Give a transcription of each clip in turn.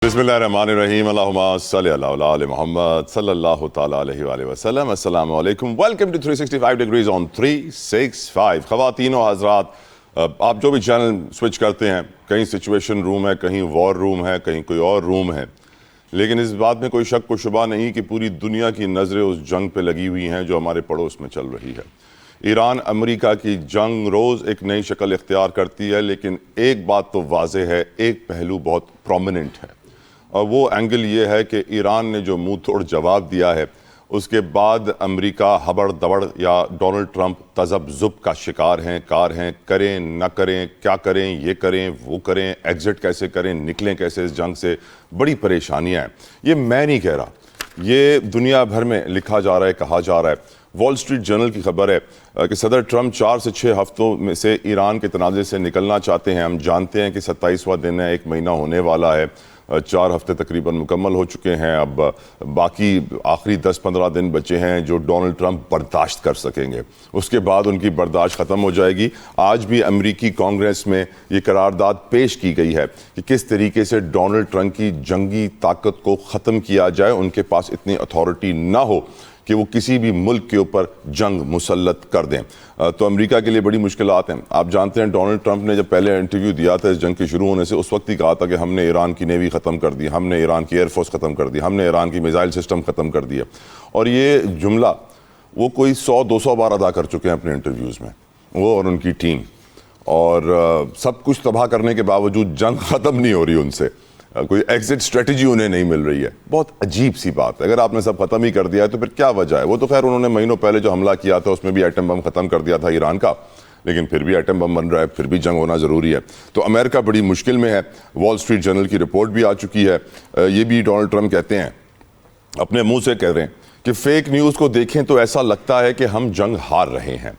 بسم اللہ الرحمن الرحیم اللہم صلی اللہ علی محمد صلی اللہ تعالیٰ علیہ وآلہ وسلم. السلام علیکم. ویلکم ٹو 365 ڈگریز آن 365. خواتین و حضرات, آپ جو بھی چینل سوئچ کرتے ہیں, کہیں سچویشن روم ہے, کہیں وار روم ہے, کہیں کوئی اور روم ہے, لیکن اس بات میں کوئی شک و شبہ نہیں کہ پوری دنیا کی نظریں اس جنگ پہ لگی ہوئی ہیں جو ہمارے پڑوس میں چل رہی ہے. ایران امریکہ کی جنگ روز ایک نئی شکل اختیار کرتی ہے, لیکن ایک بات تو واضح ہے, ایک پہلو بہت پرومیننٹ ہے, اور وہ اینگل یہ ہے کہ ایران نے جو منہ توڑ جواب دیا ہے, اس کے بعد امریکہ ہبڑ دبڑ یا ڈونلڈ ٹرمپ تذبذب کا شکار ہیں, کریں نہ کریں, کیا کریں, یہ کریں وہ کریں, ایگزٹ کیسے کریں, نکلیں کیسے اس جنگ سے. بڑی پریشانیاں ہیں. یہ میں نہیں کہہ رہا, یہ دنیا بھر میں لکھا جا رہا ہے, کہا جا رہا ہے. وال اسٹریٹ جرنل کی خبر ہے کہ صدر ٹرمپ 4 سے 6 ہفتوں میں سے ایران کے تنازع سے نکلنا چاہتے ہیں. ہم جانتے ہیں کہ 27واں دن ہے, 1 مہینہ ہونے والا ہے, 4 ہفتے تقریباً مکمل ہو چکے ہیں. اب باقی آخری 10-15 دن بچے ہیں جو ڈونلڈ ٹرمپ برداشت کر سکیں گے, اس کے بعد ان کی برداشت ختم ہو جائے گی. آج بھی امریکی کانگریس میں یہ قرارداد پیش کی گئی ہے کہ کس طریقے سے ڈونلڈ ٹرمپ کی جنگی طاقت کو ختم کیا جائے. ان کے پاس اتنی اتھارٹی نہ ہو کہ وہ کسی بھی ملک کے اوپر جنگ مسلط کر دیں. تو امریکہ کے لیے بڑی مشکلات ہیں. آپ جانتے ہیں ڈونلڈ ٹرمپ نے جب پہلے انٹرویو دیا تھا اس جنگ کے شروع ہونے سے, اس وقت ہی کہا تھا کہ ہم نے ایران کی نیوی ختم کر دی, ہم نے ایران کی ایئر فورس ختم کر دی, ہم نے ایران کی میزائل سسٹم ختم کر دیا. اور یہ جملہ وہ کوئی 100-200 بار ادا کر چکے ہیں اپنے انٹرویوز میں, وہ اور ان کی ٹیم. اور سب کچھ تباہ کرنے کے باوجود جنگ ختم نہیں ہو رہی, ان سے کوئی ایگزٹ اسٹریٹجی انہیں نہیں مل رہی ہے. بہت عجیب سی بات ہے. اگر آپ نے سب ختم ہی کر دیا ہے تو پھر کیا وجہ ہے؟ وہ تو خیر انہوں نے مہینوں پہلے جو حملہ کیا تھا اس میں بھی ایٹم بم ختم کر دیا تھا ایران کا, لیکن پھر بھی ایٹم بم بن رہا ہے, پھر بھی جنگ ہونا ضروری ہے. تو امریکہ بڑی مشکل میں ہے. وال اسٹریٹ جرنل کی رپورٹ بھی آ چکی ہے. یہ بھی ڈونلڈ ٹرمپ کہتے ہیں, اپنے منہ سے کہہ رہے ہیں کہ فیک نیوز کو دیکھیں تو ایسا لگتا ہے کہ ہم جنگ ہار رہے ہیں.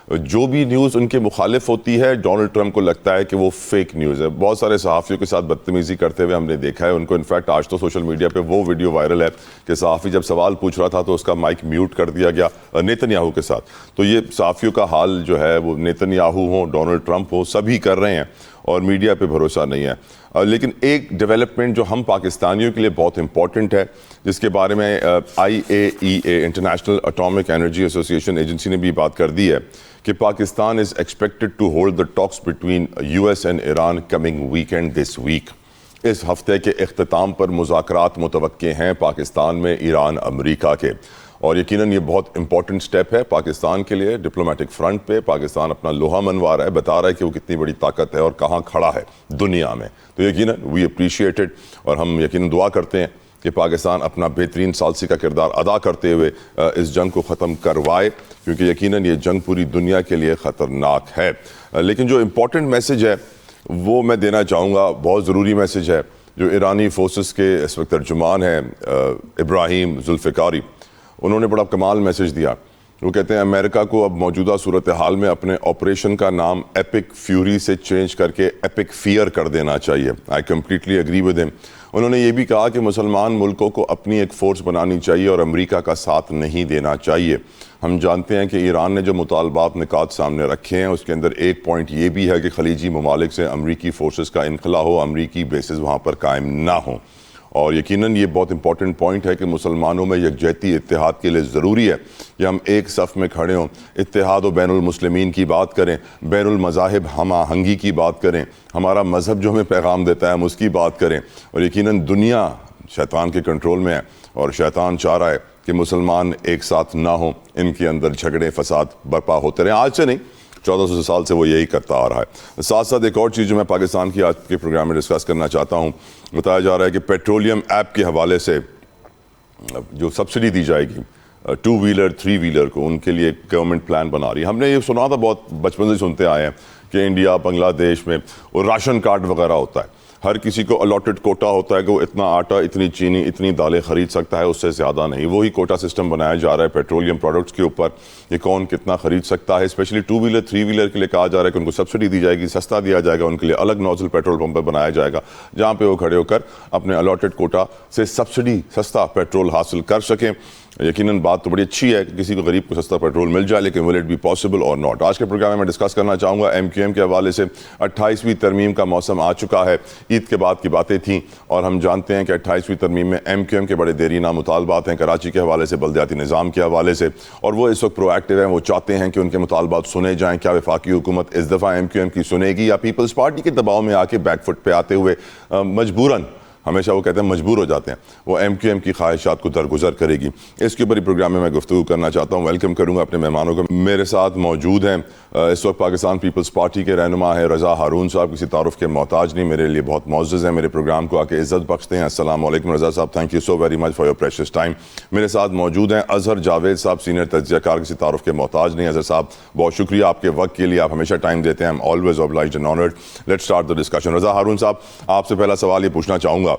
جو بھی نیوز ان کے مخالف ہوتی ہے ڈونلڈ ٹرمپ کو لگتا ہے کہ وہ فیک نیوز ہے. بہت سارے صحافیوں کے ساتھ بدتمیزی کرتے ہوئے ہم نے دیکھا ہے ان کو. انفیکٹ آج تو سوشل میڈیا پہ وہ ویڈیو وائرل ہے کہ صحافی جب سوال پوچھ رہا تھا تو اس کا مائک میوٹ کر دیا گیا نیتن یاہو کے ساتھ. تو یہ صحافیوں کا حال جو ہے وہ نیتن یاہو ہوں, ڈونلڈ ٹرمپ ہو, سبھی کر رہے ہیں اور میڈیا پہ بھروسہ نہیں ہے. لیکن ایک ڈیولپمنٹ جو ہم پاکستانیوں کے لیے بہت امپورٹنٹ ہے, جس کے بارے میں IAEA انٹرنیشنل اٹامک انرجی ایسوسی ایجنسی نے بھی بات کر دی ہے کہ Pakistan is expected to hold the talks between US and Iran coming weekend this week. اس ہفتے کے اختتام پر مذاکرات متوقع ہیں پاکستان میں ایران امریکہ کے, اور یقیناً یہ بہت امپورٹنٹ سٹیپ ہے پاکستان کے لیے. ڈپلومیٹک فرنٹ پہ پاکستان اپنا لوہا منوا رہا ہے, بتا رہا ہے کہ وہ کتنی بڑی طاقت ہے اور کہاں کھڑا ہے دنیا میں. تو یقیناً وی اپریشیٹڈ, اور ہم یقیناً دعا کرتے ہیں کہ پاکستان اپنا بہترین ثالثی کا کردار ادا کرتے ہوئے اس جنگ کو ختم کروائے, کیونکہ یقیناً یہ جنگ پوری دنیا کے لیے خطرناک ہے. لیکن جو امپورٹنٹ میسج ہے وہ میں دینا چاہوں گا, بہت ضروری میسج ہے, جو ایرانی فورسز کے اس وقت ترجمان ہیں ابراہیم ذوالفقاری, انہوں نے بڑا کمال میسج دیا. وہ کہتے ہیں امریکہ کو اب موجودہ صورتحال میں اپنے آپریشن کا نام ایپک فیوری سے چینج کر کے ایپک فیئر کر دینا چاہیے. آئی کمپلیٹلی اگری ود ہم. انہوں نے یہ بھی کہا کہ مسلمان ملکوں کو اپنی ایک فورس بنانی چاہیے اور امریکہ کا ساتھ نہیں دینا چاہیے. ہم جانتے ہیں کہ ایران نے جو مطالبات نکات سامنے رکھے ہیں اس کے اندر ایک پوائنٹ یہ بھی ہے کہ خلیجی ممالک سے امریکی فورسز کا انخلا ہو, امریکی بیسز وہاں پر قائم نہ ہوں. اور یقیناً یہ بہت امپورٹنٹ پوائنٹ ہے کہ مسلمانوں میں یکجہتی اتحاد کے لیے ضروری ہے کہ ہم ایک صف میں کھڑے ہوں, اتحاد و بین المسلمین کی بات کریں, بین المذاہب ہم آہنگی کی بات کریں, ہمارا مذہب جو ہمیں پیغام دیتا ہے ہم اس کی بات کریں. اور یقیناً دنیا شیطان کے کنٹرول میں ہے اور شیطان چاہ رہا ہے کہ مسلمان ایک ساتھ نہ ہوں, ان کے اندر جھگڑے فساد برپا ہوتے رہیں. آج سے نہیں, 1400 سال سے وہ یہی کرتا آ رہا ہے. ساتھ ساتھ ایک اور چیز جو میں پاکستان کی آج کے پروگرام میں ڈسکس کرنا چاہتا ہوں, بتایا جا رہا ہے کہ پیٹرولیم ایپ کے حوالے سے جو سبسڈی دی جائے گی 2 ویلر 3 ویلر کو, ان کے لیے گورنمنٹ پلان بنا رہی ہے. ہم نے یہ سنا تھا, بہت بچپن سے سنتے آئے ہیں کہ انڈیا بنگلہ دیش میں وہ راشن کارڈ وغیرہ ہوتا ہے, ہر کسی کو الاٹڈ کوٹا ہوتا ہے کہ وہ اتنا آٹا, اتنی چینی, اتنی دالیں خرید سکتا ہے, اس سے زیادہ نہیں. وہی کوٹا سسٹم بنایا جا رہا ہے پیٹرولیم پروڈکٹس کے اوپر, یہ کون کتنا خرید سکتا ہے. اسپیشلی 2 ویلر 3 ویلر کے لیے کہا جا رہا ہے کہ ان کو سبسڈی دی جائے گی, سستا دیا جائے گا, ان کے لیے الگ نوزل پیٹرول پمپ بنایا جائے گا جہاں پہ وہ کھڑے ہو کر اپنے الاٹڈ کوٹا سے سبسڈی سستا پیٹرول حاصل کر سکیں. یقیناً بات تو بڑی اچھی ہے کہ کسی کو غریب کو سستا پیٹرول مل جائے، لیکن ول اٹ بی پاسبل اور ناٹ؟ آج کے پروگرام میں میں ڈسکس کرنا چاہوں گا ایم کیو ایم کے حوالے سے 28ویں ترمیم کا موسم آ چکا ہے، عید کے بعد کی باتیں تھیں، اور ہم جانتے ہیں کہ 28ویں ترمیم میں ایم کیو ایم کے بڑے دیرینہ مطالبات ہیں کراچی کے حوالے سے، بلدیاتی نظام کے حوالے سے، اور وہ اس وقت پرو ایکٹیو ہیں، وہ چاہتے ہیں کہ ان کے مطالبات سنے جائیں۔ کیا وفاقی حکومت اس دفعہ ایم کیو ایم کی سنے گی، یا پیپلز پارٹی کے دباؤ میں آ کے بیک فٹ پہ آتے ہوئے مجبوراً، ہمیشہ وہ کہتے ہیں مجبور ہو جاتے ہیں، وہ ایم کیو ایم کی خواہشات کو درگزر کرے گی؟ اس کے اوپر ہی پروگرام میں گفتگو کرنا چاہتا ہوں۔ ویلکم کروں گا اپنے مہمانوں کو۔ میرے ساتھ موجود ہیں اس وقت پاکستان پیپلز پارٹی کے رہنما ہیں رضا ہارون صاحب، کسی تعارف کے محتاج نہیں، میرے لیے بہت معزز ہیں، میرے پروگرام کو آ کے عزت بخشتے ہیں۔ السلام علیکم رضا صاحب، thank you so very much for your precious time. میرے ساتھ موجود ہیں اظہر جاوید صاحب، سینئر تجزیہ کار، کسی تعارف کے محتاج نہیں۔ اظہر صاحب بہت شکریہ آپ کے وقت کے لیے، آپ ہمیشہ ٹائم دیتے ہیں، I am always obliged and honored۔ Let's start the discussion. Raza Haroon صاحب، آپ سے پہلا سوال یہ پوچھنا چاہوں گا،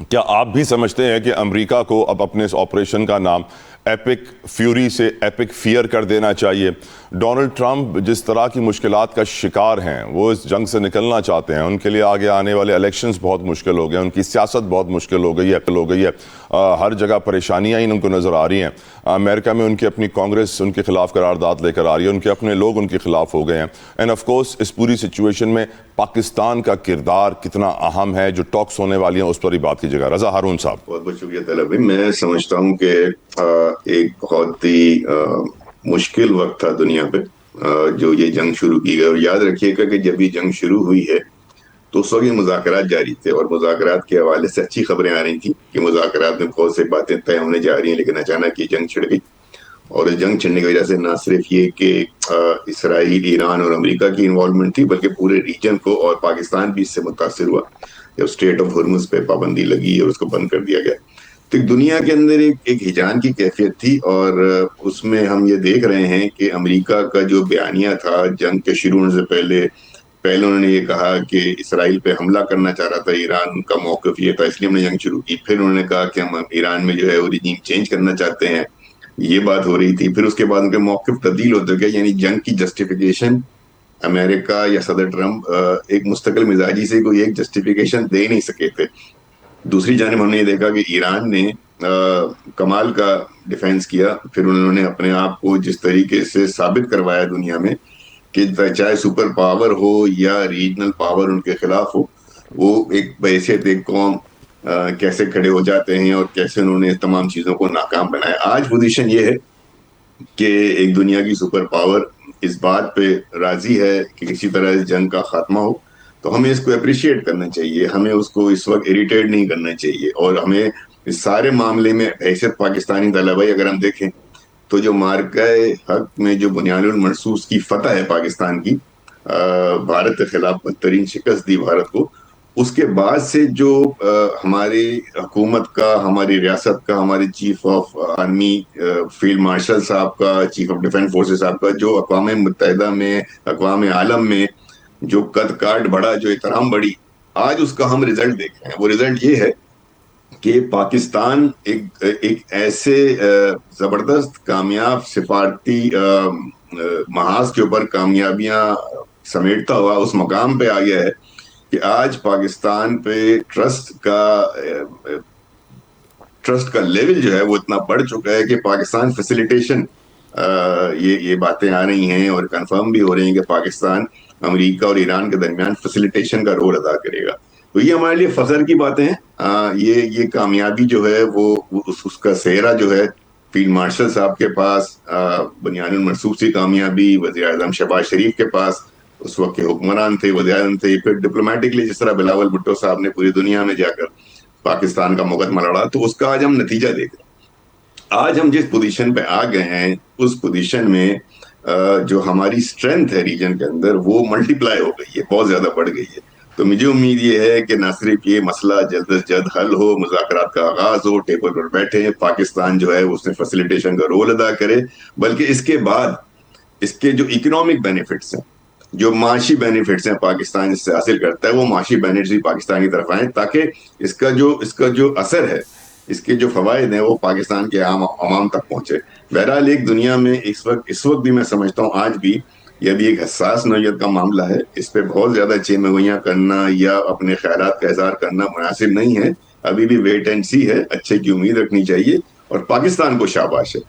کیا آپ بھی سمجھتے ہیں کہ امریکہ کو اب اپنے اس آپریشن کا نام ایپک فیوری سے ایپک فیئر کر دینا چاہیے؟ ڈونلڈ ٹرمپ جس طرح کی مشکلات کا شکار ہیں، وہ اس جنگ سے نکلنا چاہتے ہیں، ان کے لیے آگے آنے والے الیکشنز بہت مشکل ہو گئے، ان کی سیاست بہت مشکل ہو گئی ہے، ہر جگہ پریشانیاں ہی ان کو نظر آ رہی ہیں۔ امریکہ میں ان کی اپنی کانگریس ان کے خلاف قرارداد لے کر آ رہی ہے، ان کے اپنے لوگ ان کے خلاف ہو گئے ہیں، اینڈ آف کورس اس پوری سچویشن میں پاکستان کا کردار کتنا اہم ہے، جو ٹاکس ہونے والی ہیں اس پر ہی بات کیجیے گا۔ رضا ہارون صاحب۔ بہت بہت شکریہ طلب بھائی۔ میں سمجھتا ہوں کہ ایک بہت ہی مشکل وقت تھا دنیا پہ جو یہ جنگ شروع کی گئی، اور یاد رکھیے گا کہ جب یہ جنگ شروع ہوئی ہے تو اس وقت یہ مذاکرات جاری تھے، اور مذاکرات کے حوالے سے اچھی خبریں آ رہی تھیں کہ مذاکرات میں بہت سی باتیں طے ہونے جا رہی ہیں، لیکن اچانک یہ جنگ چھڑ گئی، اور اس جنگ چھڑنے کی وجہ سے نہ صرف یہ کہ اسرائیل، ایران اور امریکہ کی انوالومنٹ تھی، بلکہ پورے ریجن کو، اور پاکستان بھی اس سے متاثر ہوا جب اسٹریٹ آف ہرمز پہ پابندی لگی اور اس کو بند کر دیا گیا۔ تو دنیا کے اندر ایک ہجان کی کیفیت تھی، اور اس میں ہم یہ دیکھ رہے ہیں کہ امریکہ کا جو بیانیہ تھا جنگ کے شروع ہونے سے پہلے انہوں نے یہ کہا کہ اسرائیل پہ حملہ کرنا چاہ رہا تھا ایران، ان کا موقف یہ تھا، اس لیے ہم نے جنگ شروع کی۔ پھر انہوں نے کہا کہ ہم ایران میں جو ہے وہ رجیم چینج کرنا چاہتے ہیں، یہ بات ہو رہی تھی۔ پھر اس کے بعد ان کے موقف تبدیل ہوتے گئے، یعنی جنگ کی جسٹیفیکیشن امریکہ یا صدر ٹرمپ ایک مستقل مزاجی سے کوئی ایک جسٹیفیکیشن دے نہیں سکے تھے۔ دوسری جانب ہم نے یہ دیکھا کہ ایران نے کمال کا ڈیفینس کیا، پھر انہوں نے اپنے آپ کو جس طریقے سے ثابت کروایا دنیا میں کہ چاہے سپر پاور ہو یا ریجنل پاور ان کے خلاف ہو، وہ ایک بحیثیت ایک قوم کیسے کھڑے ہو جاتے ہیں، اور کیسے انہوں نے تمام چیزوں کو ناکام بنایا۔ آج پوزیشن یہ ہے کہ ایک دنیا کی سپر پاور اس بات پہ راضی ہے کہ کسی طرح اس جنگ کا خاتمہ ہو، تو ہمیں اس کو اپریشیٹ کرنا چاہیے، ہمیں اس کو اس وقت اریٹیٹ نہیں کرنا چاہیے، اور ہمیں اس سارے معاملے میں حیثیت پاکستانی طلبائی اگر ہم دیکھیں تو جو مارکہ حق میں جو بنیاد المرصوص کی فتح ہے پاکستان کی، بھارت کے خلاف بدترین شکست دی بھارت کو، اس کے بعد سے جو ہماری حکومت کا، ہماری ریاست کا، ہمارے chief of army field marshal صاحب کا، چیف آف ڈیفینس فورسز صاحب کا، جو اقوام متحدہ میں، اقوام عالم میں جو قد کاٹ بڑھا، جو احترام بڑھی، آج اس کا ہم رزلٹ دیکھ رہے ہیں۔ وہ رزلٹ یہ ہے کہ پاکستان ایک ایسے زبردست کامیاب سفارتی محاذ کے اوپر کامیابیاں سمیٹتا ہوا اس مقام پہ آ گیا ہے کہ آج پاکستان پہ ٹرسٹ کا لیول جو ہے وہ اتنا بڑھ چکا ہے کہ پاکستان فیسیلیٹیشن، یہ باتیں آ رہی ہیں اور کنفرم بھی ہو رہی ہیں کہ پاکستان امریکہ اور ایران کے درمیان فیسیلیٹیشن کا رول ادا کرے گا۔ تو یہ ہمارے لیے فخر کی باتیں ہیں۔ یہ کامیابی جو ہے وہ اس کا سہرا جو ہے فیلڈ مارشل صاحب کے پاس، بنیاد المرصوص کی کامیابی وزیر اعظم شہباز شریف کے پاس، اس وقت کے حکمران تھے، وزیر اعظم تھے، پھر ڈپلومیٹکلی جس طرح بلاول بھٹو صاحب نے پوری دنیا میں جا کر پاکستان کا مقدمہ لڑا، تو اس کا آج ہم نتیجہ دیکھ رہے ہیں۔ آج ہم جس پوزیشن پہ آ گئے ہیں، اس پوزیشن میں جو ہماری اسٹرینتھ ہے ریجن کے اندر، وہ ملٹی پلائی ہو گئی ہے، بہت زیادہ بڑھ گئی ہے۔ تو مجھے امید یہ ہے کہ نہ صرف یہ مسئلہ جلد از جلد حل ہو، مذاکرات کا آغاز ہو، ٹیبل پر بیٹھے، پاکستان جو ہے اس نے فیسیلیٹیشن کا رول ادا کرے، بلکہ اس کے بعد اس کے جو اکنامک بینیفٹس ہیں، جو معاشی بینیفٹس ہیں پاکستان اس سے حاصل کرتا ہے، وہ معاشی بینیفٹس بھی پاکستان کی طرف آئیں، تاکہ اس کا جو اثر ہے، اس کے جو فوائد ہیں، وہ پاکستان کے عوام تک پہنچے۔ بہرحال ایک دنیا میں اس وقت بھی میں سمجھتا ہوں آج بھی یہ بھی ایک حساس نوعیت کا معاملہ ہے، اس پہ بہت زیادہ چیمگوئیاں کرنا یا اپنے خیالات کا اظہار کرنا مناسب نہیں ہے۔ ابھی بھی ویٹ اینڈ سی ہے، اچھے کی امید رکھنی چاہیے، اور پاکستان کو شاباش ہے،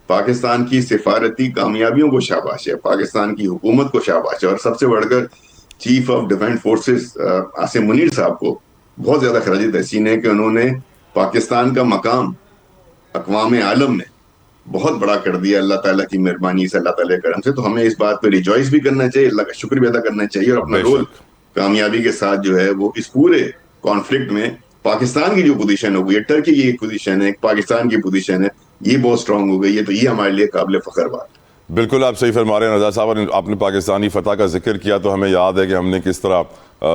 پاکستان کی سفارتی کامیابیوں کو شاباش ہے، پاکستان کی حکومت کو شاباش ہے، اور سب سے بڑھ کر chief of defence forces Asim Munir صاحب کو بہت زیادہ خراج تحسین ہے کہ انہوں نے پاکستان کا مقام اقوام عالم میں بہت بڑا کر دیا اللہ تعالیٰ کی مہربانی سے، اللہ تعالیٰ کے کرم سے. تو ہمیں اس بات پہ ریجوائس بھی کرنا چاہیے، اللہ کا شکر بھی ادا کرنا چاہیے، اور اپنا بے رول شک. کامیابی کے ساتھ جو ہے وہ اس پورے کانفلکٹ میں پاکستان کی جو پوزیشن ہو گئی ہے، ٹرکی کی ایک پوزیشن ہے، ایک پاکستان کی پوزیشن ہے، یہ بہت سٹرونگ ہو گئی ہے. تو یہ ہمارے لیے قابل فخر بات ہے. بالکل آپ صحیح فرما رہے ہیں رضا صاحب. اور آپ نے پاکستانی فتح کا ذکر کیا تو ہمیں یاد ہے کہ ہم نے کس طرح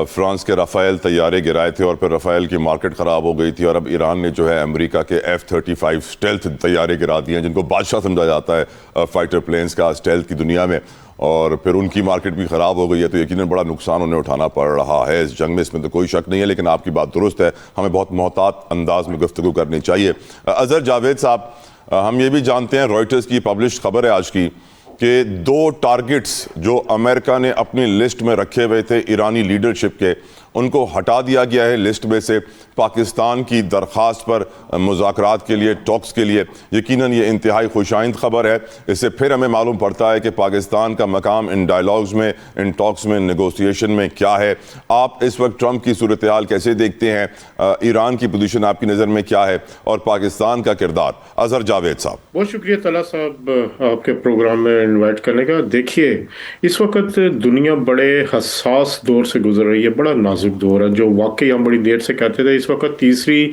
فرانس کے رافائل طیارے گرائے تھے، اور پھر رافائل کی مارکیٹ خراب ہو گئی تھی، اور اب ایران نے جو ہے امریکہ کے F-35 اسٹیلتھ طیارے گرا دیے ہیں، جن کو بادشاہ سمجھا جاتا ہے فائٹر پلینز کا اسٹیلتھ کی دنیا میں، اور پھر ان کی مارکیٹ بھی خراب ہو گئی ہے. تو یقیناً بڑا نقصان انہیں اٹھانا پڑ رہا ہے اس جنگ میں، اس میں تو کوئی شک نہیں ہے. لیکن آپ کی بات درست ہے، ہمیں بہت محتاط انداز میں گفتگو کرنی چاہیے. اظہر جاوید صاحب، ہم یہ بھی جانتے ہیں روائٹرز کی پبلش خبر ہے آج کی کہ 2 ٹارگٹس جو امریکہ نے اپنی لسٹ میں رکھے ہوئے تھے ایرانی لیڈرشپ کے، ان کو ہٹا دیا گیا ہے لسٹ میں سے پاکستان کی درخواست پر مذاکرات کے لیے، ٹاکس کے لیے. یقیناً یہ انتہائی خوش آئند خبر ہے. اس سے پھر ہمیں معلوم پڑتا ہے کہ پاکستان کا مقام ان ڈائیلاگز میں، ان ٹاکس میں، نیگوسیشن میں کیا ہے. آپ اس وقت ٹرمپ کی صورتحال کیسے دیکھتے ہیں؟ ایران کی پوزیشن آپ کی نظر میں کیا ہے، اور پاکستان کا کردار؟ اظہر جاوید صاحب. بہت شکریہ طلعت صاحب آپ کے پروگرام میں انوائٹ کرنے کا. دیکھیے اس وقت دنیا بڑے حساس دور سے گزر رہی ہے، بڑا نازک دور ہے، جو واقعی ہم بڑی دیر سے کہتے تھے. اس وقت تیسری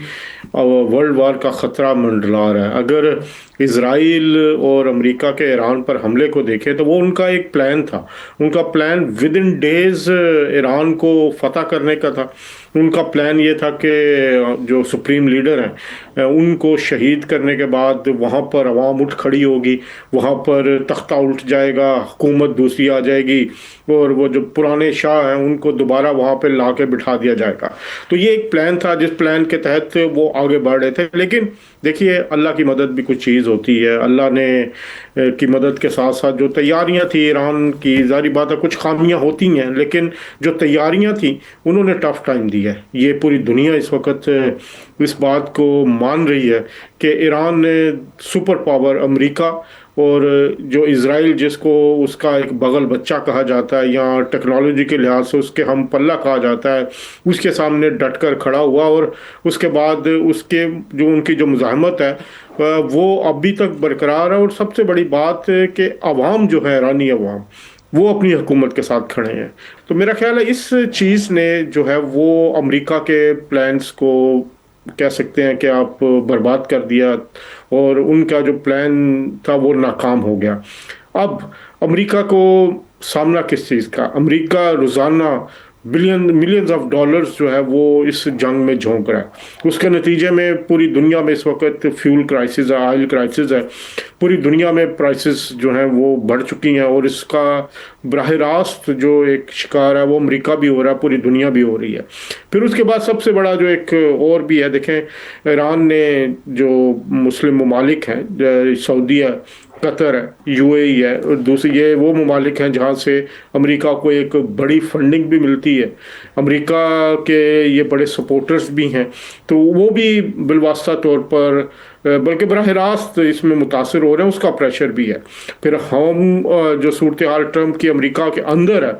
ورلڈ وار کا خطرہ منڈلا رہا ہے. اگر اسرائیل اور امریکہ کے ایران پر حملے کو دیکھے تو وہ ان کا ایک پلان تھا. ان کا plan within days Iran کو فتح کرنے کا تھا. ان کا پلان یہ تھا کہ جو سپریم لیڈر ہیں ان کو شہید کرنے کے بعد وہاں پر عوام اٹھ کھڑی ہوگی، وہاں پر تختہ الٹ جائے گا، حکومت دوسری آ جائے گی، اور وہ جو پرانے شاہ ہیں ان کو دوبارہ وہاں پہ لا کے بٹھا دیا جائے گا. تو یہ ایک پلان تھا جس پلان کے تحت وہ آگے بڑھ رہے تھے. لیکن دیکھیے اللہ کی مدد بھی کچھ چیز ہوتی ہے. اللہ نے کی مدد کے ساتھ ساتھ جو تیاریاں تھیں ایران کی، ظاہری بات ہے کچھ خامیاں ہوتی ہیں، لیکن جو تیاریاں تھیں انہوں نے ٹف ٹائم دیا ہے. یہ پوری دنیا اس وقت اس بات کو مان رہی ہے کہ ایران نے سپر پاور امریکہ اور جو اسرائیل جس کو اس کا ایک بغل بچہ کہا جاتا ہے یا ٹیکنالوجی کے لحاظ سے اس کے ہم پلہ کہا جاتا ہے، اس کے سامنے ڈٹ کر کھڑا ہوا. اور اس کے بعد اس کے جو ان کی جو مزاحمت ہے وہ ابھی تک برقرار ہے. اور سب سے بڑی بات کہ عوام جو ہے، ایرانی عوام، وہ اپنی حکومت کے ساتھ کھڑے ہیں. تو میرا خیال ہے اس چیز نے جو ہے وہ امریکہ کے پلانز کو کہہ سکتے ہیں کہ آپ برباد کر دیا، اور ان کا جو پلان تھا وہ ناکام ہو گیا. اب امریکہ کو سامنا کس چیز کا؟ امریکہ روزانہ ملینز آف ڈالرز جو ہے وہ اس جنگ میں جھونک رہا ہے. اس کے نتیجے میں پوری دنیا میں اس وقت فیول کرائسس ہے، آئل کرائسس ہے. پوری دنیا میں پرائسز جو ہیں وہ بڑھ چکی ہیں، اور اس کا براہ راست جو ایک شکار ہے وہ امریکہ بھی ہو رہا ہے، پوری دنیا بھی ہو رہی ہے. پھر اس کے بعد سب سے بڑا جو ایک اور بھی ہے، دیکھیں ایران نے جو مسلم ممالک ہیں، سعودی ہے، قطر ہے، UAE ہے، اور دوسری یہ وہ ممالک ہیں جہاں سے امریکہ کو ایک بڑی فنڈنگ بھی ملتی ہے. امریکہ کے یہ بڑے سپورٹرز بھی ہیں، تو وہ بھی بالواسطہ طور پر بلکہ براہ راست اس میں متاثر ہو رہے ہیں. اس کا پریشر بھی ہے. پھر ہم جو صورتحال ٹرمپ کی امریکہ کے اندر ہے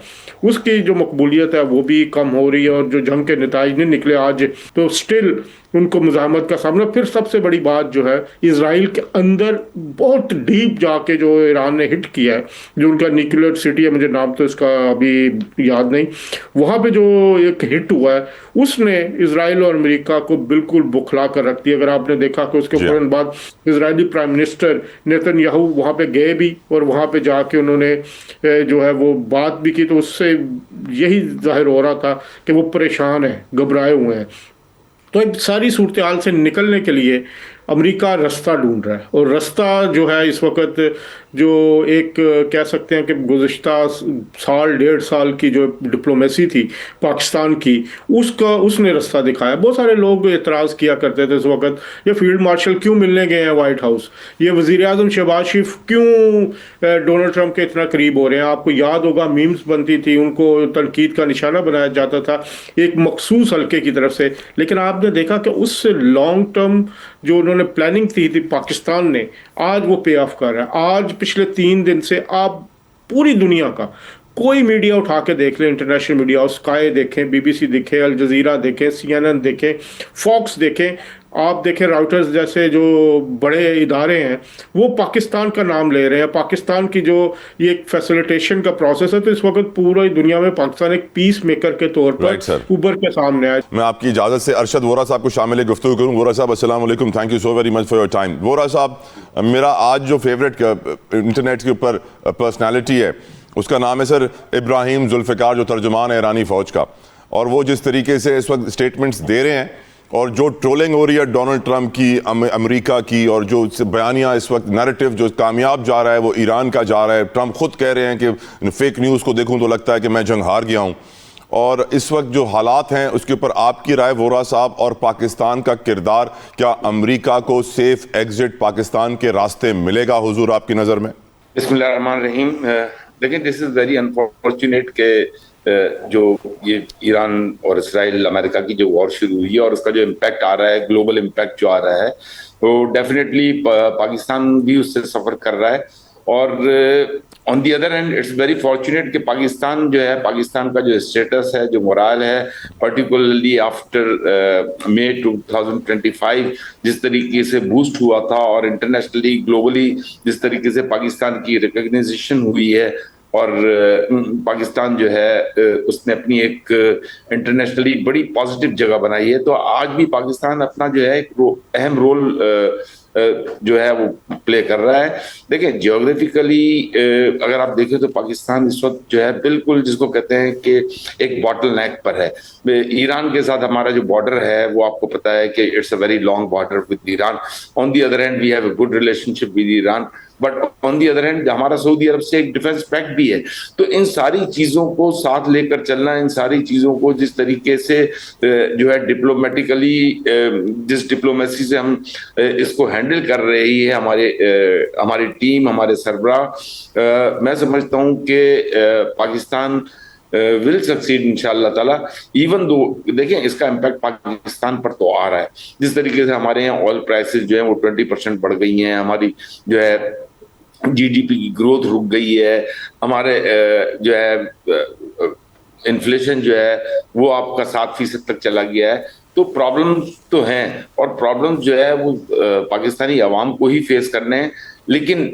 اس کی جو مقبولیت ہے وہ بھی کم ہو رہی ہے، اور جو جنگ کے نتائج نہیں نکلے آج تو سٹل ان کو مزاحمت کا سامنا. پھر سب سے بڑی بات جو ہے اسرائیل کے اندر بہت ڈیپ جا کے جو ایران نے ہٹ کیا ہے، جو ان کا نیوکلیئر سٹی ہے، مجھے نام تو اس کا ابھی یاد نہیں، وہاں پہ جو ایک ہٹ ہوا ہے اس نے اسرائیل اور امریکہ کو بالکل بکھلا کر رکھ دیا. اگر آپ نے دیکھا کہ اس کے فوراً بعد اسرائیلی پرائم منسٹر نیتن یاہو وہاں پہ گئے بھی، اور وہاں پہ جا کے انہوں نے جو ہے وہ بات بھی کی. تو اس سے یہی ظاہر ہو رہا تھا کہ وہ پریشان ہیں، گھبرائے ہوئے ہیں. تو ایک ساری صورتحال سے نکلنے کے لیے امریکہ رستہ ڈھونڈ رہا ہے، اور رستہ جو ہے اس وقت جو ایک کہہ سکتے ہیں کہ گزشتہ سال 1.5 کی جو ڈپلومیسی تھی پاکستان کی، اس نے رستہ دکھایا. بہت سارے لوگ اعتراض کیا کرتے تھے اس وقت، یہ فیلڈ مارشل کیوں ملنے گئے ہیں وائٹ ہاؤس، یہ وزیر اعظم شہباز شریف کیوں ڈونلڈ ٹرمپ کے اتنا قریب ہو رہے ہیں. آپ کو یاد ہوگا میمز بنتی تھی، ان کو تنقید کا نشانہ بنایا جاتا تھا ایک مخصوص حلقے کی طرف سے. لیکن آپ نے دیکھا کہ اس سے لانگ ٹرم جو انہوں انہوں نے پلاننگ کی تھی پاکستان نے، آج وہ پے آف کر رہا ہے. آج پچھلے 3 دن سے آپ پوری دنیا کا کوئی میڈیا اٹھا کے دیکھ لیں، انٹرنیشنل میڈیا، اسکائی دیکھیں، بی بی سی دیکھیں، الجزیرہ دیکھیں، سی این این دیکھیں، فاکس دیکھیں، آپ دیکھیں راؤٹرز جیسے جو بڑے ادارے ہیں وہ پاکستان کا نام لے رہے ہیں. پاکستان کی جو یہ ایک فیسیلیٹیشن کا پروسیس ہے، تو اس وقت پوری دنیا میں پاکستان ایک پیس میکر کے طور پر Right, sir. ابھر کے سامنے آئے. میں آپ کی اجازت سے ارشد وورا صاحب کو شامل گفتگو کروں. وورا صاحب السلام علیکم، thank you so very much for your time. وورا صاحب، میرا آج جو فیوریٹ انٹرنیٹ کے اوپر پرسنالٹی ہے اس کا نام ہے سر ابراہیم ذوالفقار، جو ترجمان ہے ایرانی فوج کا، اور وہ جس طریقے سے اس وقت اسٹیٹمنٹس دے رہے ہیں اور جو ٹرولنگ ہو رہی ہے ڈونلڈ ٹرمپ کی، امریکہ کی، اور جو بیانیہ اس وقت نیریٹو جو کامیاب جا رہا ہے وہ ایران کا جا رہا ہے. ٹرمپ خود کہہ رہے ہیں کہ فیک نیوز کو دیکھوں تو لگتا ہے کہ میں جنگ ہار گیا ہوں. اور اس وقت جو حالات ہیں اس کے اوپر آپ کی رائے وورا صاحب، اور پاکستان کا کردار، کیا امریکہ کو سیف ایگزٹ پاکستان کے راستے ملے گا حضور آپ کی نظر میں؟ بسم اللہ الرحمن الرحیم. دیکھیں، دس از ویری انفارچونیٹ کہ جو یہ ایران اور اسرائیل امریکہ کی جو وار شروع ہوئی ہے اور اس کا جو امپیکٹ آ رہا ہے، گلوبل امپیکٹ جو آ رہا ہے، وہ ڈیفینیٹلی پاکستان بھی اس سے سفر کر رہا ہے. اور on the other hand it's very fortunate کہ پاکستان جو ہے، پاکستان کا جو اسٹیٹس ہے، جو مورال ہے، پرٹیکولرلی آفٹر مئی 2025 جس طریقے سے بوسٹ ہوا تھا، اور انٹرنیشنلی گلوبلی جس طریقے سے پاکستان کی ریکگنیزیشن ہوئی ہے، اور پاکستان جو ہے اس نے اپنی ایک انٹرنیشنلی بڑی پازیٹیو جگہ بنائی ہے. تو آج بھی پاکستان اپنا جو ہے ایک اہم رول جو ہے وہ پلے کر رہا ہے. دیکھیں، جیوگرافیکلی اگر آپ دیکھیں تو پاکستان اس وقت جو ہے بالکل جس کو کہتے ہیں کہ ایک باٹل نیک پر ہے. ایران کے ساتھ ہمارا جو بارڈر ہے وہ آپ کو پتا ہے کہ it's a very long border with Iran. On the other hand we have a good relationship with Iran, but on the other hand ہمارا سعودی عرب سے ایک ڈیفینس پیکٹ بھی ہے. تو ان ساری چیزوں کو ساتھ لے کر چلنا، ان ساری چیزوں کو جس طریقے سے جو ہے ڈپلومیٹیکلی، جس ڈپلومیسی سے ہم اس کو ہینڈل کر رہی ہے ہماری ٹیم، ہمارے سربراہ، میں سمجھتا ہوں کہ پاکستان will succeed انشاءاللہ تعالیٰ. ایون دو دیکھیں اس کا امپیکٹ پاکستان پر تو آ رہا ہے. جس طریقے سے ہمارے یہاں آئل پرائسز جو ہیں وہ 20% بڑھ گئی ہیں، ہماری جو ہے جی ڈی پی کی گروتھ رک گئی ہے، ہمارے جو ہے انفلیشن جو ہے وہ آپ کا 7% تک چلا گیا ہے. تو پرابلمز تو ہیں، اور پرابلمز جو ہے وہ پاکستانی عوام کو ہی فیس کرنے ہیں. لیکن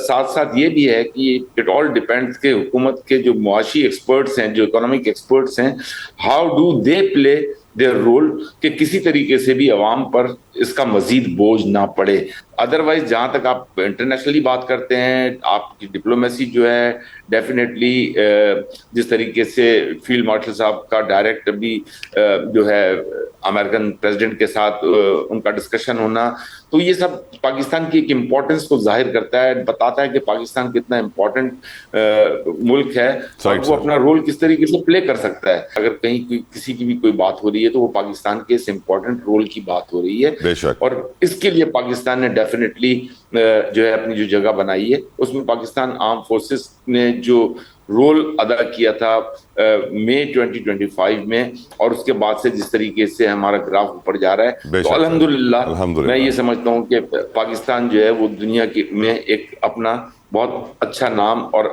ساتھ ساتھ یہ بھی ہے کہ اٹ آل ڈیپینڈس کہ حکومت کے جو معاشی ایکسپرٹس ہیں، جو اکنامک ایکسپرٹس ہیں، how do they play their role, کہ کسی طریقے سے بھی عوام پر اس کا مزید بوجھ نہ پڑے. ادروائز جہاں تک آپ انٹرنیشنلی بات کرتے ہیں، آپ کی ڈپلومیسی جو ہے ڈیفینیٹلی جس طریقے سے فیلڈ مارشل صاحب کا ڈائریکٹ بھی جو ہے امریکن پریزیڈنٹ کے ساتھ ان کا ڈسکشن ہونا، تو یہ سب پاکستان کی ایک امپورٹنس کو ظاہر کرتا ہے، بتاتا ہے کہ پاکستان کتنا امپورٹنٹ ملک ہے اور وہ اپنا رول کس طریقے سے پلے کر سکتا ہے. اگر کہیں کسی کی بھی کوئی بات ہو رہی ہے تو وہ پاکستان کے اس امپورٹنٹ رول کی بات ہو رہی ہے، اور اس کے لیے پاکستان نے ڈیفینیٹلی جو ہے اپنی جو جگہ بنائی ہے، اس میں پاکستان آرم فورسز نے جو رول ادا کیا تھا مئی 2025 میں، اور اس کے بعد سے جس طریقے سے ہمارا گراف اوپر جا رہا ہے، تو الحمدللہ میں یہ سمجھتا ہوں کہ پاکستان جو ہے وہ دنیا میں ایک اپنا بہت اچھا نام اور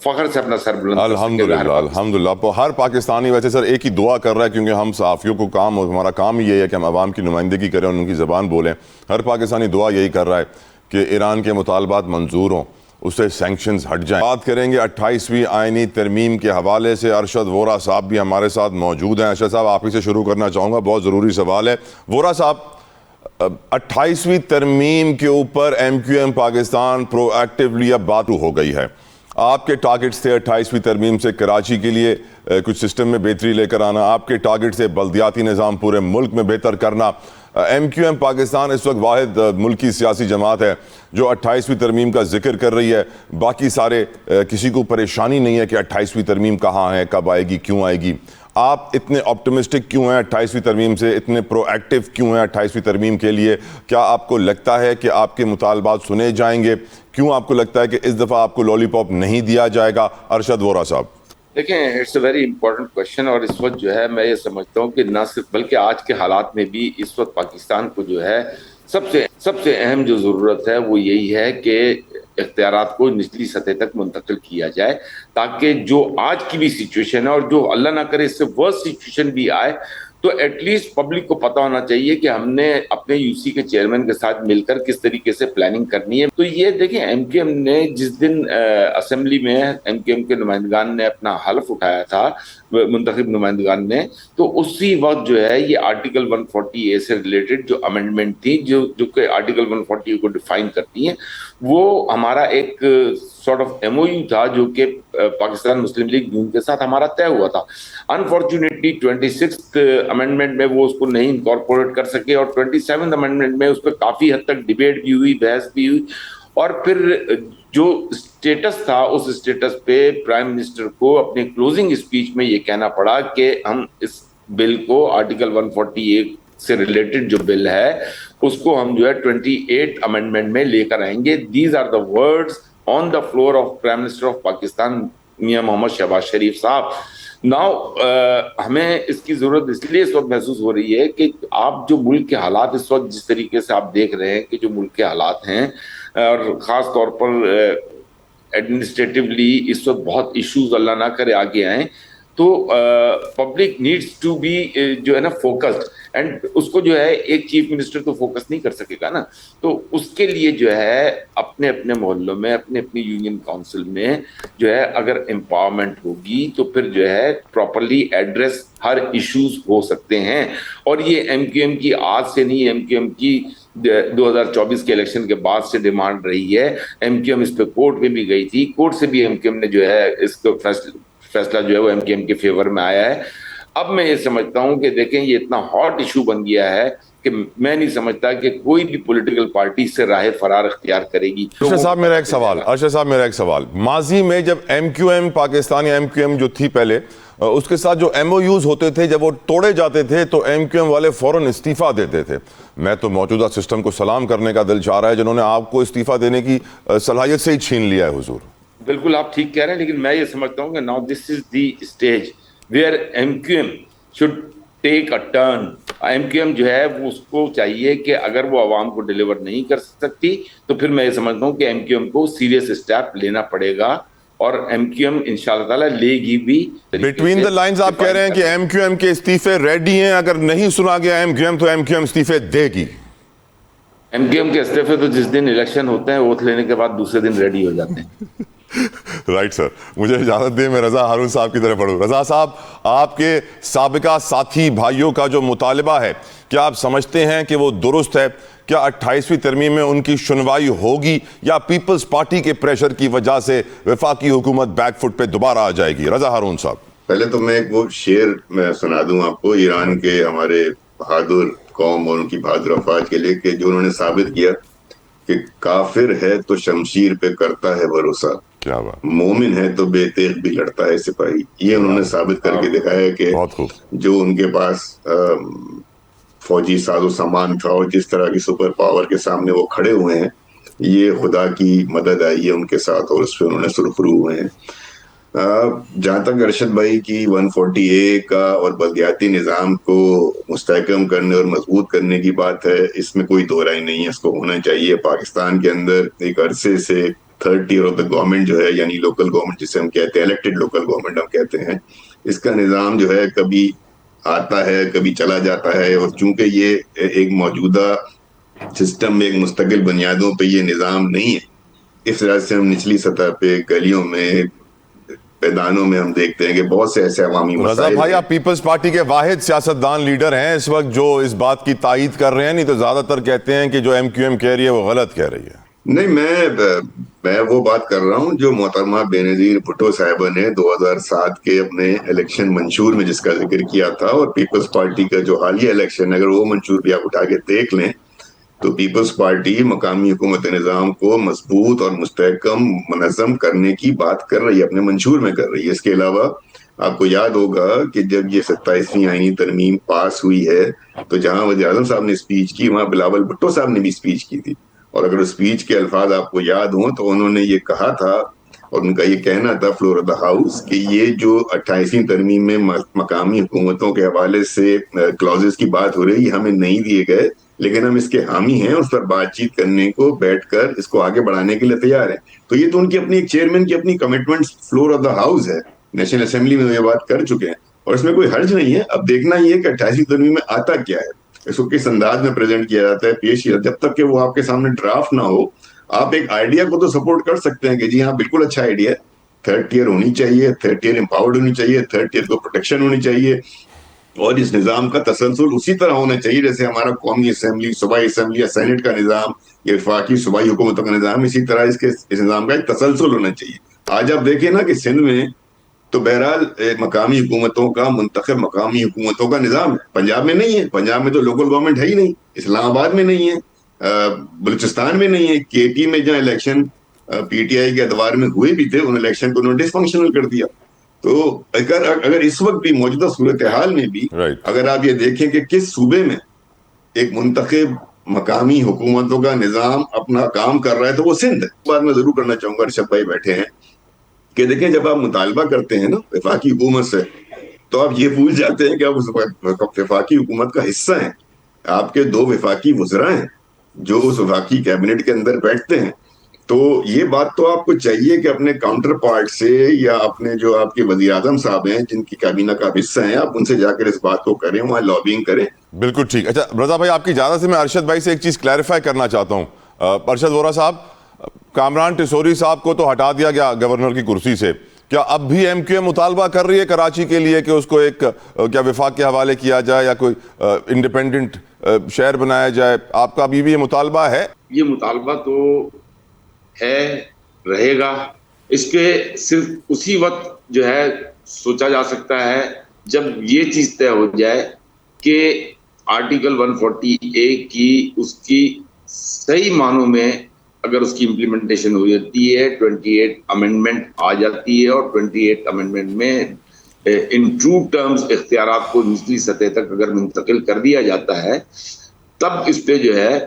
فخر سے اپنا سر بلند. الحمدللہ. ہر پاکستانی ویسے سر ایک ہی دعا کر رہا ہے، کیونکہ ہم صحافیوں کو ہمارا کام یہ ہے کہ ہم عوام کی نمائندگی کریں اور ان کی زبان بولیں. ہر پاکستانی دعا یہی کر رہا ہے کہ ایران کے مطالبات منظور ہوں، اس سے سینکشنز ہٹ جائیں. بات کریں گے 28ویں آئینی ترمیم کے حوالے سے. ارشد وورا صاحب بھی ہمارے ساتھ موجود ہیں. ارشد صاحب، آپ ہی سے شروع کرنا چاہوں گا، بہت ضروری سوال ہے. وورا صاحب، 28ویں ترمیم کے اوپر ایم کیو ایم پاکستان پرو ایکٹیولی اب بات ہو گئی ہے. آپ کے ٹارگٹس تھے 28ویں ترمیم سے کراچی کے لیے کچھ سسٹم میں بہتری لے کر آنا، آپ کے ٹارگٹ سے بلدیاتی نظام پورے ملک میں بہتر کرنا. ایم کیو ایم پاکستان اس وقت واحد ملکی سیاسی جماعت ہے جو 28ویں ترمیم کا ذکر کر رہی ہے. باقی سارے کسی کو پریشانی نہیں ہے کہ 28ویں ترمیم کہاں ہے، کب آئے گی، کیوں آئے گی. آپ اتنے آپٹمسٹک کیوں ہیں 28ویں ترمیم سے، اتنے پرو ایکٹیو کیوں ہیں 28ویں ترمیم کے لیے؟ کیا آپ کو لگتا ہے کہ آپ کے مطالبات سنے جائیں گے؟ کیوں آپ کو لگتا ہے کہ اس دفعہ آپ کو لولی پاپ نہیں دیا جائے گا؟ ارشد وورا صاحب. دیکھیں، it's a very important question, اور اس وقت جو ہے میں یہ سمجھتا ہوں کہ نہ صرف بلکہ آج کے حالات میں بھی اس وقت پاکستان کو جو ہے سب سے اہم جو ضرورت ہے وہ یہی ہے کہ اختیارات کو نچلی سطح تک منتقل کیا جائے، تاکہ جو آج کی بھی سچویشن ہے اور جو اللہ نہ کرے اس سے ورس سچویشن بھی آئے تو ایٹ لیسٹ پبلک کو پتا ہونا چاہیے کہ ہم نے اپنے یو سی کے چیئرمین کے ساتھ مل کر کس طریقے سے پلاننگ کرنی ہے۔ تو یہ دیکھیں ایم کیو ایم نے جس دن اسمبلی میں ایم کیو ایم کے نمائندگان نے اپنا حلف اٹھایا تھا، منتخب نمائندگان نے، تو اسی وقت جو ہے یہ آرٹیکل 140A سے ریلیٹڈ جو امینڈمنٹ تھی جو کہ آرٹیکل 140A کو ڈیفائن کرتی ہیں، وہ ہمارا ایک sort of M O U تھا جو کہ پاکستان مسلم لیگ نون کے ساتھ ہمارا طے ہوا تھا۔ انفارچونیٹلی 26th امینڈمنٹ میں وہ اس کو نہیں انکارپوریٹ کر سکے، اور 27th امینڈمنٹ میں اس پہ کافی حد تک ڈیبیٹ بھی ہوئی، بحث بھی ہوئی، اور پھر جو اسٹیٹس تھا اس اسٹیٹس پہ پرائم منسٹر کو اپنے کلوزنگ اسپیچ میں یہ کہنا پڑا کہ ہم اس بل کو آرٹیکل 140A سے ریلیٹڈ جو بل ہے اس کو ہم جو ہے 28 امینڈمنٹ میں لے کر آئیں گے۔ These are the words on the floor of prime minister of Pakistan Mian Muhammad Shahbaz شریف صاحب۔ ناؤ ہمیں اس کی ضرورت اس لیے اس وقت محسوس ہو رہی ہے کہ آپ جو ملک کے حالات اس وقت جس طریقے سے آپ دیکھ رہے ہیں کہ جو ملک کے حالات ہیں، اور خاص طور پر ایڈمنسٹریٹولی اس وقت بہت ایشوز اللہ نہ کرے آگے آئیں، تو پبلک نیڈس ٹو بی جو ہے نا فوکسڈ، اینڈ اس کو جو ہے ایک چیف منسٹر تو فوکس نہیں کر سکے گا نا، تو اس کے لیے جو ہے اپنے اپنے محلوں میں اپنے اپنی یونین کاؤنسل میں جو ہے اگر امپاورمنٹ ہوگی تو پھر جو ہے پراپرلی ایڈریس ہر ایشوز ہو سکتے ہیں۔ اور یہ ایم کیو ایم کی آج سے نہیں، ایم کیو ایم کی 2024 کے الیکشن کے بعد سے ڈیمانڈ رہی ہے۔ ایم کیو ایم اس پہ کورٹ میں بھی گئی تھی، کورٹ سے بھی ایم کیو ایم نے جو ہے اس کو فیصلہ جو ہے وہ ایم کیو ایم کے فیور میں آیا ہے۔ اب میں یہ سمجھتا ہوں کہ دیکھیں یہ اتنا ہاٹ ایشو بن گیا ہے کہ میں نہیں سمجھتا کہ کوئی بھی پولیٹیکل پارٹی سے راہ فرار اختیار کرے گی۔ ارشد صاحب میرا ایک سوال، ماضی میں جب M Q M Pakistani M Q M جو تھی پہلے، اس کے ساتھ جو ایم او یوز ہوتے تھے جب وہ توڑے جاتے تھے تو ایم کیو ایم والے فوراً استعفیٰ دیتے تھے۔ میں تو موجودہ سسٹم کو سلام کرنے کا دل چاہ رہا ہے جنہوں نے آپ کو استعفیٰ دینے کی صلاحیت سے ہی چھین لیا ہے حضور۔ بالکل آپ ٹھیک کہہ رہے ہیں، لیکن میں یہ سمجھتا ہوں کہ now this is the stage where M Q M should take a turn. M Q M جو ہے وہ اس کو چاہیے کہ اگر وہ عوام کو ڈیلیور نہیں کر سکتی تو پھر میں یہ سمجھتا ہوں کہ ایم کیو ایم کو سیریس اسٹیپ لینا پڑے گا، اور ایم کیو ایم انشاءاللہ تعالیٰ لے گی بھی۔ بٹوین دا لائنز آپ کہہ رہے ہیں کہ ایم کیو ایم کے استعفے ریڈی ہیں، اگر نہیں سنا گیا ایم کیو ایم تو ایم کیو ایم استعفے دے گی؟ ایم کیو ایم کے استعفے تو جس دن الیکشن ہوتے ہیں اوتھ لینے کے بعد دوسرے دن ریڈی ہو جاتے ہیں۔ رائٹ سر، مجھے اجازت دیں میں رضا ہارون صاحب کی طرف پڑھوں۔ رضا صاحب، آپ کے سابقہ ساتھی بھائیوں کا جو مطالبہ ہے کیا آپ سمجھتے ہیں کہ وہ درست ہے؟ کیا 28ویں ترمیم میں ان کی سنوائی ہوگی یا پیپلز پارٹی کے پریشر کی وجہ سے وفاقی حکومت بیک فٹ پہ دوبارہ آ جائے گی؟ رضا ہارون صاحب، پہلے تو میں ایک وہ شعر میں سنا دوں آپ کو ایران کے ہمارے بہادر قوم اور ان کی بہادر افواج کے لیے، کہ جو انہوں نے ثابت کیا کہ کافر ہے تو شمشیر پہ کرتا ہے بھروسہ، کیا بات، مومن ہے تو بے تیغ بھی لڑتا ہے سپاہی۔ یہ انہوں نے ثابت کر کے دکھایا کہ جو ان کے پاس فوجی ساز و سامان تھا اور جس طرح کی سپر پاور کے سامنے وہ کھڑے ہوئے ہیں، یہ خدا کی مدد آئی ہے ان کے ساتھ اور اس پہ انہوں نے سرخرو ہوئے ہیں۔ جہاں تک ارشد بھائی کی 140A کا اور بلدیاتی نظام کو مستحکم کرنے اور مضبوط کرنے کی بات ہے، اس میں کوئی دو رائے نہیں ہے، اس کو ہونا چاہیے۔ پاکستان کے اندر ایک عرصے سے third tier of the government جو ہے، یعنی لوکل گورنمنٹ جسے ہم کہتے ہیں، الیکٹڈ لوکل گورنمنٹ ہم کہتے ہیں، اس کا نظام جو ہے کبھی آتا ہے کبھی چلا جاتا ہے، اور چونکہ یہ ایک موجودہ سسٹم میں ایک مستقل بنیادوں پہ یہ نظام نہیں ہے، اس وجہ سے ہم نچلی سطح پہ گلیوں میں میدانوں میں ہم دیکھتے ہیں کہ بہت سے ایسے عوامی مسائل۔ رضا بھائی، آپ پیپلز پارٹی کے واحد سیاستدان لیڈر ہیں اس وقت جو اس بات کی تائید کر رہے ہیں، نہیں تو زیادہ تر کہتے ہیں کہ جو ایم کیو ایم کہہ رہی ہے وہ غلط کہہ رہی ہے۔ نہیں، میں وہ بات کر رہا ہوں جو محترمہ بینظیر بھٹو صاحبہ نے 2007 کے اپنے الیکشن منشور میں جس کا ذکر کیا تھا، اور پیپلز پارٹی کا جو حالیہ الیکشن، اگر وہ منشور بھی آپ اٹھا کے دیکھ لیں تو پیپلز پارٹی مقامی حکومت نظام کو مضبوط اور مستحکم منظم کرنے کی بات کر رہی ہے، اپنے منشور میں کر رہی ہے۔ اس کے علاوہ آپ کو یاد ہوگا کہ جب یہ 27ویں آئینی ترمیم پاس ہوئی ہے تو جہاں وزیر اعظم صاحب نے اسپیچ کی، وہاں بلاول بھٹو صاحب نے بھی اسپیچ کی تھی، اور اگر اسپیچ کے الفاظ آپ کو یاد ہوں تو انہوں نے یہ کہا تھا، اور ان کا یہ کہنا تھا فلور آف دا ہاؤس، کہ یہ جو 28ویں ترمیم میں مقامی حکومتوں کے حوالے سے کلازز کی بات ہو رہی ہے، یہ ہمیں نہیں دیے گئے، لیکن ہم اس کے حامی ہیں, اس پر بات چیت کرنے کو, بیٹھ کر اس کو آگے بڑھانے کے لیے تیار ہیں. تو یہ تو ان کی اپنی ایک چیئرمین کی اپنی commitment floor of the house ہے, نیشنل اسمبلی میں یہ بات کر چکے ہیں, اور اس میں کوئی حرج نہیں ہے. اب دیکھنا یہ کہ 28 ترمیم میں آتا کیا ہے, اس کو کس انداز میں پریزنٹ کیا جاتا ہے, پیش کیا. جب تک کہ وہ آپ کے سامنے ڈرافٹ نہ ہو, آپ ایک آئیڈیا کو تو سپورٹ کر سکتے ہیں کہ جی ہاں بالکل اچھا آئیڈیا ہے, تھرڈ ٹیئر ہونی چاہیے, تھرڈ ٹیئر امپاورڈ ہونی چاہیے, تھرڈ ٹیئر کو پروٹیکشن ہونی چاہیے, اور اس نظام کا تسلسل اسی طرح ہونا چاہیے جیسے ہمارا قومی اسمبلی, صوبائی اسمبلی یا سینٹ کا نظام, یا وفاقی صوبائی حکومتوں کا نظام, اسی طرح اس نظام کا ایک تسلسل ہونا چاہیے. آج آپ دیکھیں نا کہ سندھ میں تو بہرحال مقامی حکومتوں کا, منتخب مقامی حکومتوں کا نظام ہے. پنجاب میں نہیں ہے, پنجاب میں تو لوکل گورنمنٹ ہے ہی نہیں, اسلام آباد میں نہیں ہے, بلوچستان میں نہیں ہے, کے پی میں جہاں الیکشن پی ٹی آئی کے ادوار میں ہوئے بھی تھے, ان الیکشن کو انہوں نے ڈس فنکشنل کر دیا. تو اگر اس وقت بھی موجودہ صورتحال میں بھی اگر آپ یہ دیکھیں کہ کس صوبے میں ایک منتخب مقامی حکومتوں کا نظام اپنا کام کر رہا ہے تو وہ سندھ ہے. بات میں ضرور کرنا چاہوں گا, ارشد بھائی بیٹھے ہیں, کہ دیکھیں جب آپ مطالبہ کرتے ہیں نا وفاقی حکومت سے, تو آپ یہ بھول جاتے ہیں کہ آپ اس وفاقی حکومت کا حصہ ہیں. آپ کے 2 وفاقی وزراء ہیں جو اس وفاقی کیبنٹ کے اندر بیٹھتے ہیں. تو یہ بات تو آپ کو چاہیے کہ اپنے کاؤنٹر پارٹ سے, یا اپنے جو آپ کے وزیر اعظم صاحب ہیں جن کی کابینہ کا حصہ ہیں, آپ ان سے جا کر اس بات کو کریں, وہاں لابنگ کریں. بالکل ٹھیک. اچھا رضا بھائی, آپ کی اجازت سے میں ارشد بھائی سے ایک چیز کلیریفائی کرنا چاہتا ہوں. ارشد وورا صاحب, کامران ٹیسوری صاحب کو تو ہٹا دیا گیا گورنر کی کرسی سے, کیا اب بھی ایم کیو ایم مطالبہ کر رہی ہے کراچی کے لیے کہ اس کو ایک کیا وفاق کے حوالے کیا جائے یا کوئی انڈیپینڈنٹ شہر بنایا جائے؟ آپ کا ابھی بھی یہ مطالبہ ہے؟ یہ مطالبہ تو ہے, رہے گا. اس کے صرف اسی وقت جو ہے سوچا جا سکتا ہے جب یہ چیز طے ہو جائے کہ آرٹیکل 140A کی اس کی صحیح معنوں میں اگر اس کی امپلیمنٹیشن ہو جاتی ہے, 28 امینڈمنٹ آ جاتی ہے, اور 28 امینڈمنٹ میں ان ٹرو ٹرمز اختیارات کو نچلی سطح تک اگر منتقل کر دیا جاتا ہے, تب اس پہ جو ہے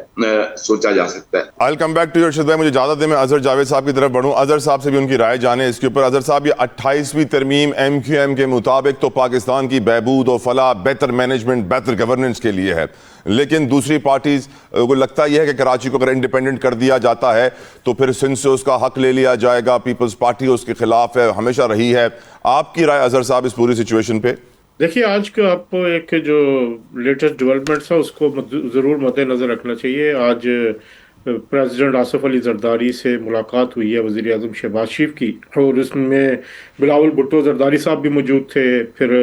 سوچا جا سکتا ہے. I'll come back to you Arshad بھائی, مجھے اجازت دیں میں اظہر جاوید صاحب کی طرف بڑھوں. اظہر صاحب سے بھی ان کی رائے جانیں اس کے اوپر. اظہر صاحب, یہ 28ویں ترمیم ایم کیو ایم کے مطابق تو پاکستان کی بہبود و فلاح, بہتر مینجمنٹ, بہتر گورننس کے لیے ہے, لیکن دوسری پارٹیز کو لگتا یہ ہے کہ کراچی کو اگر انڈیپینڈنٹ کر دیا جاتا ہے تو پھر سندھ سے اس کا حق لے لیا جائے گا. پیپلز پارٹی اس کے خلاف ہے, ہمیشہ رہی ہے. آپ کی رائے اظہر صاحب اس پوری سچویشن پہ؟ دیکھیے, آج کا آپ کو ایک جو لیٹسٹ ڈیولپمنٹس ہے اس کو ضرور مد نظر رکھنا چاہیے. آج پریزیڈنٹ آصف علی زرداری سے ملاقات ہوئی ہے وزیر اعظم شہباز شریف کی, اور اس میں بلاول بھٹو زرداری صاحب بھی موجود تھے, پھر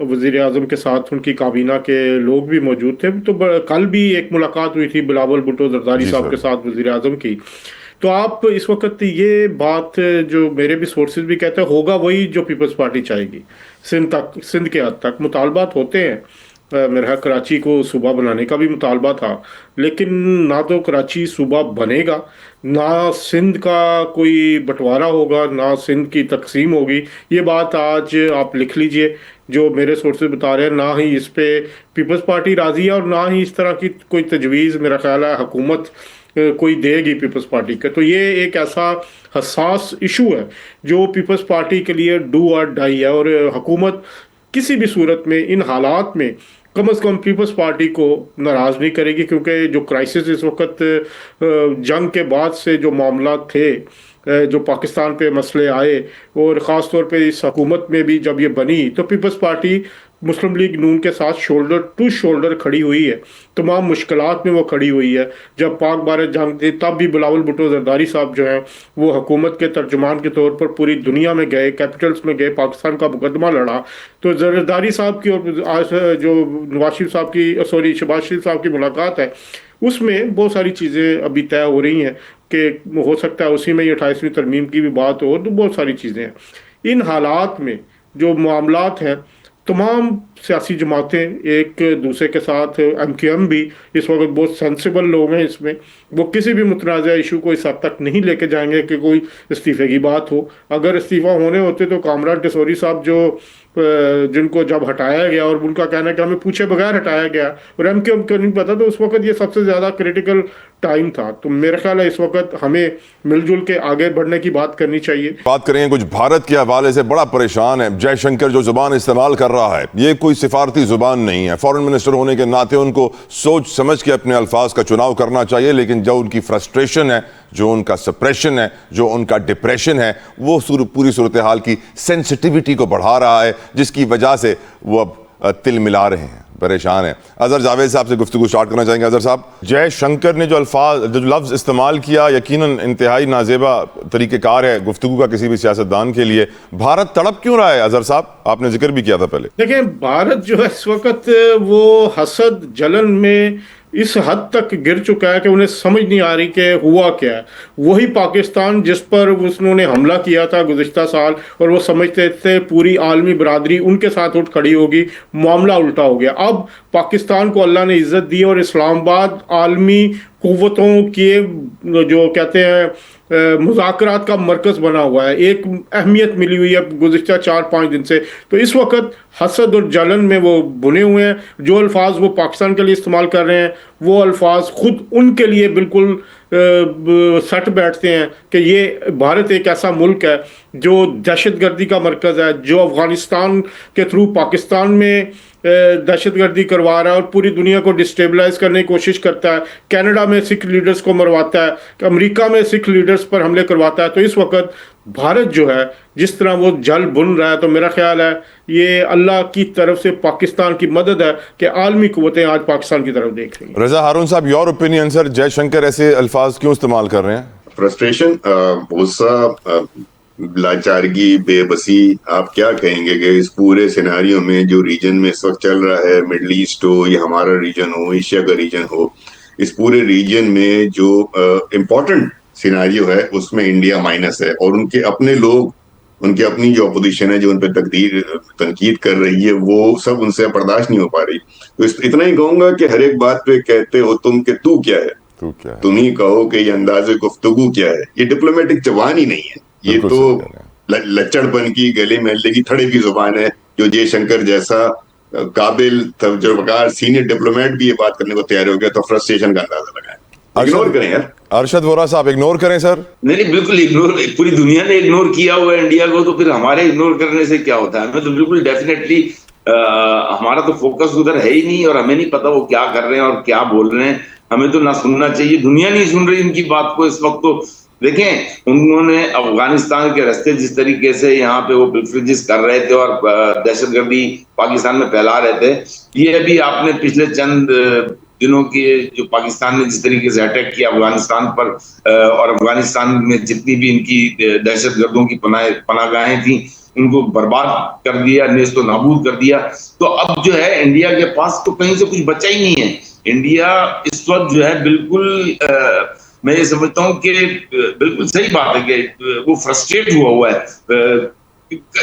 وزیر اعظم کے ساتھ ان کی کابینہ کے لوگ بھی موجود تھے. تو کل بھی ایک ملاقات ہوئی تھی بلاول بھٹو زرداری صاحب کے ساتھ وزیر اعظم کی. تو آپ اس وقت یہ بات جو میرے بھی سورسز بھی کہتے ہیں, ہوگا وہی جو پیپلز پارٹی چاہے گی. سندھ کے حد تک مطالبات ہوتے ہیں, میرا کراچی کو صوبہ بنانے کا بھی مطالبہ تھا, لیکن نہ تو کراچی صوبہ بنے گا, نہ سندھ کا کوئی بٹوارا ہوگا, نہ سندھ کی تقسیم ہوگی. یہ بات آج آپ لکھ لیجئے, جو میرے سورسز بتا رہے ہیں, نہ ہی اس پہ پیپلز پارٹی راضی ہے, اور نہ ہی اس طرح کی کوئی تجویز میرا خیال ہے حکومت کوئی دے گی پیپلز پارٹی کے. تو یہ ایک ایسا حساس ایشو ہے جو پیپلز پارٹی کے لیے ڈو اور ڈائی ہے, اور حکومت کسی بھی صورت میں ان حالات میں کم از کم پیپلز پارٹی کو ناراض نہیں کرے گی, کیونکہ جو کرائسس اس وقت جنگ کے بعد سے جو معاملات تھے, جو پاکستان پہ مسئلے آئے, اور خاص طور پہ اس حکومت میں بھی جب یہ بنی تو پیپلز پارٹی مسلم لیگ نون کے ساتھ شولڈر ٹو شولڈر کھڑی ہوئی ہے. تمام مشکلات میں وہ کھڑی ہوئی ہے. جب پاک بھارت جنگ تھی تب بھی بلاول بھٹو زرداری صاحب جو ہیں وہ حکومت کے ترجمان کے طور پر پوری دنیا میں گئے, کیپٹلز میں گئے, پاکستان کا مقدمہ لڑا. تو زرداری صاحب کی اور جو نواز شریف صاحب کی شہباز شریف صاحب کی ملاقات ہے, اس میں بہت ساری چیزیں ابھی طے ہو رہی ہیں کہ ہو سکتا ہے اسی میں یہ 28ویں ترمیم کی بھی بات ہو. تو بہت ساری چیزیں ہیں. ان حالات میں جو معاملات ہیں, تمام سیاسی جماعتیں ایک دوسرے کے ساتھ, ایم کیو ایم بھی اس وقت بہت سینسیبل لوگ ہیں, اس میں وہ کسی بھی متنازع ایشو کو اس حد تک نہیں لے کے جائیں گے کہ کوئی استعفے کی بات ہو. اگر استعفیٰ ہونے ہوتے تو کامران ٹیسوری صاحب جو جن کو جب ہٹایا گیا, اور ان کا کہنا ہے کہ ہمیں پوچھے بغیر ہٹایا گیا, اور ایم کیو ایم کو نہیں پتا, تو اس وقت یہ سب سے زیادہ کریٹیکل ٹائم تھا. تو میرا خیال ہے اس وقت ہمیں مل جل کے آگے بڑھنے کی بات کرنی چاہیے. بات کریں کچھ بھارت کے حوالے سے بڑا پریشان ہے جے شنکر جو زبان استعمال کر رہا ہے. یہ کوئی سفارتی زبان نہیں ہے. فارن منسٹر ہونے کے ناطے ان کو سوچ سمجھ کے اپنے الفاظ کا چناؤ کرنا چاہیے, لیکن جو ان کی فرسٹریشن ہے, جو ان کا سپریشن ہے, جو ان کا ڈپریشن ہے, وہ پوری صورتحال کی سینسٹیوٹی کو بڑھا رہا ہے, جس کی وجہ سے وہ اب تل ملا رہے ہیں, پریشان ہیں. اظہر جاوید صاحب سے گفتگو سٹارٹ کرنا چاہیں گے. اظہر صاحب, جے شنکر نے جو لفظ استعمال کیا یقیناً انتہائی نازیبا طریقہ کار ہے گفتگو کا کسی بھی سیاستدان کے لیے. بھارت تڑپ کیوں رہا ہے اظہر صاحب؟ آپ نے ذکر بھی کیا تھا پہلے. دیکھیں, بھارت جو ہے اس وقت وہ حسد جلن میں اس حد تک گر چکا ہے کہ انہیں سمجھ نہیں آ رہی کہ ہوا کیا ہے. وہی پاکستان جس پر انہوں نے حملہ کیا تھا گزشتہ سال, اور وہ سمجھتے تھے پوری عالمی برادری ان کے ساتھ اٹھ کھڑی ہوگی, معاملہ الٹا ہو گیا. اب پاکستان کو اللہ نے عزت دی اور اسلام آباد عالمی قوتوں کے جو کہتے ہیں مذاکرات کا مرکز بنا ہوا ہے. ایک اہمیت ملی ہوئی ہے گزشتہ 4-5 دن سے. تو اس وقت حسد اور جلن میں وہ بنے ہوئے ہیں. جو الفاظ وہ پاکستان کے لیے استعمال کر رہے ہیں وہ الفاظ خود ان کے لیے بالکل سٹ بیٹھتے ہیں کہ یہ بھارت ایک ایسا ملک ہے جو دہشت گردی کا مرکز ہے, جو افغانستان کے تھرو پاکستان میں دہشت گردی کروا رہا ہے اور پوری دنیا کو ڈسٹیبلائز کرنے کی کوشش کرتا ہے. کینیڈا میں سکھ لیڈرز کو مرواتا ہے, کہ امریکہ میں سکھ لیڈرز پر حملے کرواتا ہے. تو اس وقت بھارت جو ہے جس طرح وہ جل بن رہا ہے, تو میرا خیال ہے یہ اللہ کی طرف سے پاکستان کی مدد ہے کہ عالمی قوتیں آج پاکستان کی طرف دیکھ رہی ہیں. رضا ہارون صاحب, یور اوپینین سر, جے شنکر ایسے الفاظ کیوں استعمال کر رہے ہیں؟ فرسٹریشن, غصہ, لاچارگی, بے بسی, آپ کیا کہیں گے کہ اس پورے سیناریو میں جو ریجن میں اس وقت چل رہا ہے, مڈل ایسٹ ہو یا ہمارا ریجن ہو, ایشیا کا ریجن ہو, اس پورے ریجن میں جو امپورٹنٹ سیناریو ہے اس میں انڈیا مائنس ہے, اور ان کے اپنے لوگ, ان کی اپنی جو اپوزیشن ہے جو ان پہ تنقید کر رہی ہے, وہ سب ان سے برداشت نہیں ہو پا رہی. تو اتنا ہی کہوں گا کہ ہر ایک بات پہ کہتے ہو تم کہ تو کیا ہے, تم ہی کہو کہ یہ انداز گفتگو کیا ہے. یہ ڈپلومیٹک زبان ہی نہیں ہے, یہ تو لچڑ پن کی, گلے محلے کی تھڑے کی زبان ہے. جو جے شنکر جیسا قابل تجربہ سینئر ڈپلومیٹ بھی یہ بات کرنے کو تیار ہو گیا, تو فرسٹریشن کا اندازہ لگائیں. اگنور کریں یار. ارشد وورا صاحب, اگنور کریں سر؟ نہیں, بالکل اگنور. پوری دنیا نے اگنور کیا ہوا ہے انڈیا کو, تو پھر ہمارے اگنور کرنے سے کیا ہوتا ہے؟ ہمیں تو بالکل ڈیفینیٹلی ہمارا تو فوکس ادھر ہے ہی نہیں, اور ہمیں نہیں پتا وہ کیا کر رہے ہیں اور کیا بول رہے ہیں. ہمیں تو نہ سننا چاہیے, دنیا نہیں سن رہی ان کی بات کو اس وقت. تو دیکھیں, انہوں نے افغانستان کے راستے جس طریقے سے یہاں پہ وہ پلفریجز کر رہے تھے اور دہشت گردی پاکستان میں پھیلا رہے تھے, یہ ابھی آپ نے پچھلے چند دنوں کی جو پاکستان نے جس طریقے سے اٹیک کیا افغانستان پر, اور افغانستان میں جتنی بھی ان کی دہشت گردوں کی پناہ گاہیں تھیں ان کو برباد کر دیا, نیست و نابود کر دیا. تو اب جو ہے انڈیا کے پاس تو کہیں سے کچھ بچا ہی نہیں ہے. انڈیا اس وقت جو ہے بالکل میں یہ سمجھتا ہوں کہ بالکل صحیح بات ہے کہ وہ فرسٹریٹ ہوا ہے.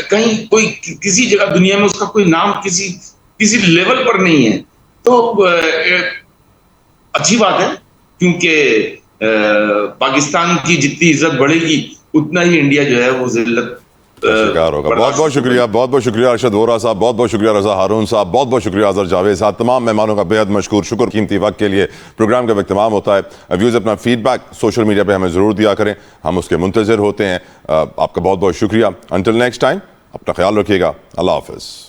کہیں کوئی کسی جگہ دنیا میں اس کا کوئی نام کسی لیول پر نہیں ہے. تو اچھی بات ہے, کیونکہ پاکستان کی جتنی عزت بڑھے گی اتنا ہی انڈیا جو ہے وہ ذلت شکار ہوگا. بہت بہت شکریہ, بہت بہت شکریہ ارشد وورا صاحب, بہت بہت شکریہ رضا ہارون صاحب, بہت بہت شکریہ اظہر جاوید صاحب. تمام مہمانوں کا بے حد مشکور, شکر قیمتی وقت کے لیے. پروگرام کا وقت تمام ہوتا ہے. ویوز اپنا فیڈ بیک سوشل میڈیا پہ ہمیں ضرور دیا کریں, ہم اس کے منتظر ہوتے ہیں. آپ کا بہت بہت شکریہ. انٹل نیکسٹ ٹائم, اپنا خیال رکھیے گا. اللہ حافظ.